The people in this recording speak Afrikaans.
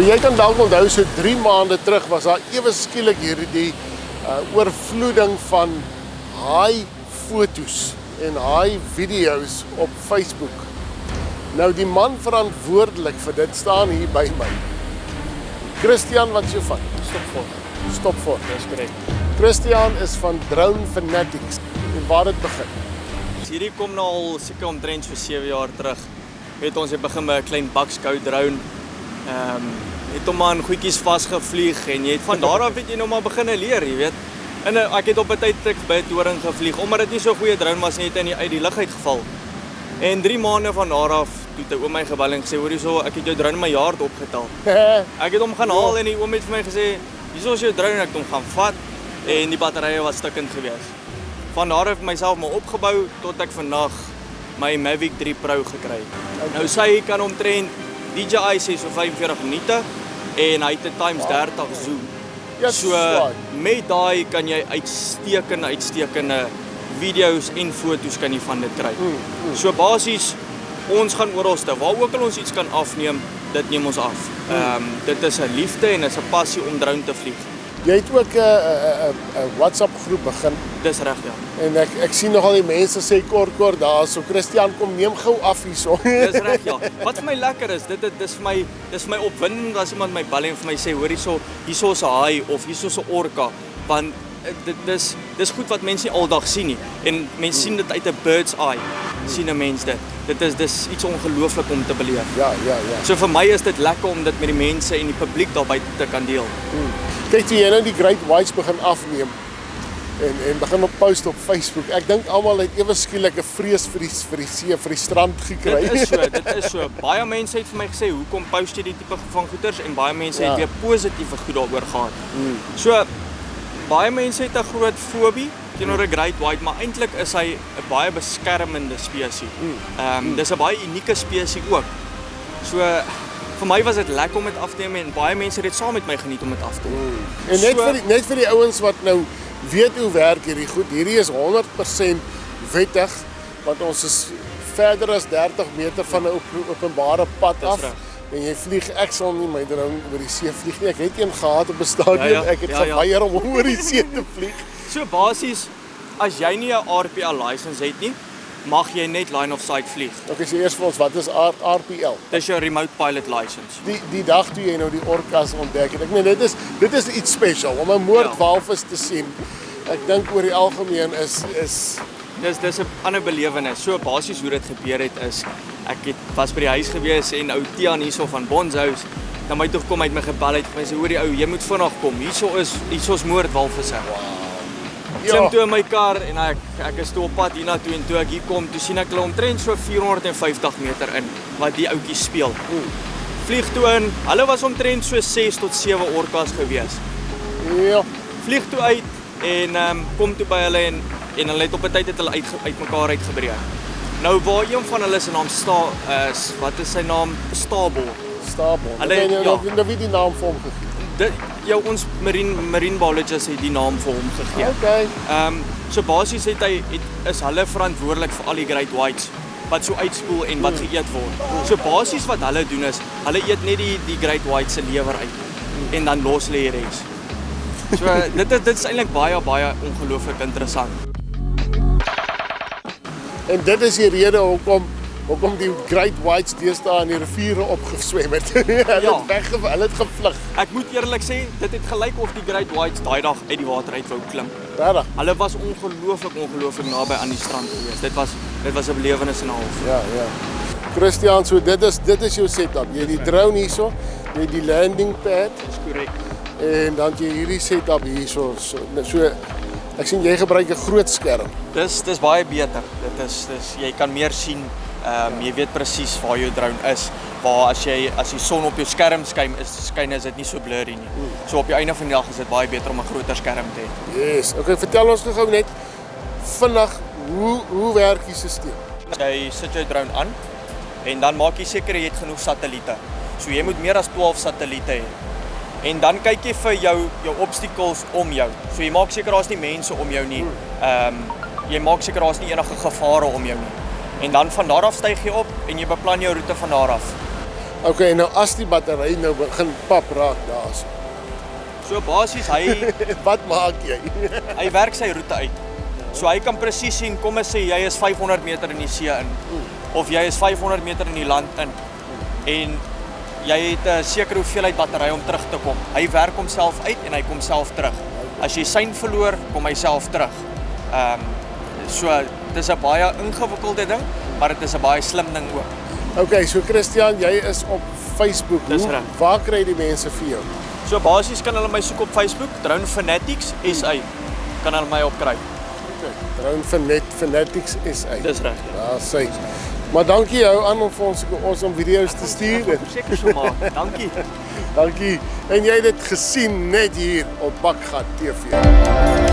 Nou jy kan dalk onthou so 3 maande terug was daar ewe skielik hierdie oorvloeding van haaie fotos en haaie video's op Facebook. Nou die man verantwoordelik vir dit staan hier by my. Christiaan, wat is jou van? Stopforth, Dis korrek. Christiaan is van Drone FANATICS. En waar dit begin? Hierdie kom nou al seker omtrent so 7 jaar terug. Ons het begin met 'n klein bakskout drone. Het hom aan goedjies vasgevlieg en jy het van daar af het jy nou maar begine leer, jy weet. En ek het op 'n tyd by 'n toring gevlieg, omdat dit nie so goeie drone was net uit die lug uitgeval. En 3 maande van daar af toe het 'n oom my gebel en gesê, hoor hierso, ek het jou drone in my yard opgetel. Ek het hom gaan haal en die oom het vir my gesê, hierso is jou drone, ek het hom gaan vat en die batterye was stukkend gewees. Van daar af myself maar opgebou tot ek vandag my Mavic 3 Pro gekry. Nou sy kan omtrent DJI sê so 45 minute en hy het 'n times 30 zoom. So met daai kan jy uitstekende video's en foto's kan jy van dit kry. So basies ons gaan oralste, waar ook al ons iets kan afneem, dit neem ons af. Dit is 'n liefde en is 'n passie om drone te vlieg. Jy het ook 'n WhatsApp groep begin. Dis reg, ja. En ek sien nogal die mense sê kort daar, so Christiaan kom neem gou af hierso. Dis reg, ja. Wat vir my lekker is, dis vir my opwindend as iemand my bel en vir my sê, hoor hierso is 'n haai of hierso is 'n orka, want dis goed wat mense nie aldag sien nie. En mense sien dit uit 'n bird's eye. Sien 'n mens dit. Dis iets ongelooflik om te beleef. Ja. So vir my is dit lekker om dit met die mense en die publiek daar buite te kan deel. Kyk, toe jy nou die Great Whites begin afneem en begin op post op Facebook. Ek dink almal het ewe skielik 'n vrees vir die see, vir die strand gekry. Dit is so. Baie mense het vir my gesê, hoekom post jy die tipe van goeders en baie mense het weer positiewe goed daaroor gehad. So baie mense het 'n groot fobie teenoor 'n Great White, maar eintlik is hy 'n baie beskermende spesies. Dis 'n baie unieke spesies ook. So vir my was dit lekker om dit af te neem en baie mense het dit saam met my geniet om dit af te neem. En net vir die ouens wat nou weet hoe werk hierdie goed, hierdie is 100% wettig, want ons is verder as 30 meter van 'n openbare pad af. En jy vlieg, ek sal nie my drone oor die see vlieg nie. Ek het een gehad op 'n stadium, ek het geweier om oor die see te vlieg. So basies, as jy nie 'n RPL license het nie, mag jy net line of sight vlieg. Okay, so eers vir ons, wat is RPL? Dis jou remote pilot license. Die dag toe jy nou die orkas ontdek het, ek meen dit is iets special om 'n moordwalvis te sien. Ek dink oor die algemeen is Dis 'n ander belewenis. So basies hoe dit gebeur het is, ek was by die huis gewees en ou Tiaan hierso van Bonzo dan my toe gekom uit my gebel het en sê, hoor die ou, jy moet vinnig kom. Hierso is moordwalvisse. Klim toe in my kar en ek is toe op pad hiernatoe en toe ek hier kom, toe sien ek hulle omtrent so 450 meter in wat die ouetjies speel. Vlieg toe in. Hulle was omtrent so 6 tot 7 orkas gewees. Ja. Vlieg toe uit en kom toe by hulle en hulle het op 'n tyd het hulle uit mekaar uitgebreek. Nou waar een van hulle se naam wat is sy naam? Stabel. Hulle nou wie die naam vir hom gegee. Ons marine biologist het die naam vir hom gegee. Okay. So basies is hulle verantwoordelik vir al die Great Whites wat so uitspoel en wat geëet word. So basies wat hulle doen is, hulle eet net die Great White se lewer uit en dan los hulle die res. So dit is eintlik baie ongelooflik interessant. En dit is die rede hoekom die Great Whites deesdae in die riviere opgeswem het. Hulle het gevlug. Ek moet eerlik sê, dit het gelyk of die Great Whites daai dag uit die water uit wou klim. Regtig? Hulle was ongelooflik naby aan die strand gewees. Dit was 'n belewenis en 'n half. Ja. Christiaan, so dit is jou setup. Jy het die drone hierso, jy het die landing pad. Dis korrek. En dan jy hierdie setup hierso. So ek sien jy gebruik 'n groot skerm. Dis baie beter. Jy kan meer sien. Jy weet presies waar jou drone is. Waar as die son op jou skerm skyn is dit nie so blurry nie. So op die einde van die dag is dit baie beter om 'n groter skerm te hê. Yes. Okay, vertel ons gou net vinnig hoe werk die stelsel? Jy sit jou drone aan en dan maak jy seker jy het genoeg satelliete. So jy moet meer as 12 satelliete hê. En dan kyk jy vir jou obstacles om jou. So jy maak seker daar's nie mense om jou nie. Jy maak seker daar's nie enige gevare om jou nie. En dan van daar af styg jy op en jy beplan jou roete van daar af. Okay, nou as die battery nou begin pap raak daarso. So basies Wat maak jy? hy werk sy roete uit. So hy kan presies sien, kom ons sê jy is 500 meter in die see in of jy is 500 meter in die land in en jy het 'n sekere hoeveelheid battery om terug te kom. Hy werk homself uit en hy kom self terug. As jy sein verloor, kom hy self terug. So dis 'n baie ingewikkelde ding, maar dit is 'n baie slim ding ook. Okay, so Christiaan, jy is op Facebook. Dis reg. Waar kry die mense vir jou? So basies kan hulle my soek op Facebook, FANATICS SA. Kan hulle my opkry. Okay, Drone FANATICS SA. Dis reg. Ja, sê. Maar dankie jou aan om vir ons om video's te stuur. Seker so maak. Dankie. Dankie. En jy het dit gesien net hier op Bakgat TV.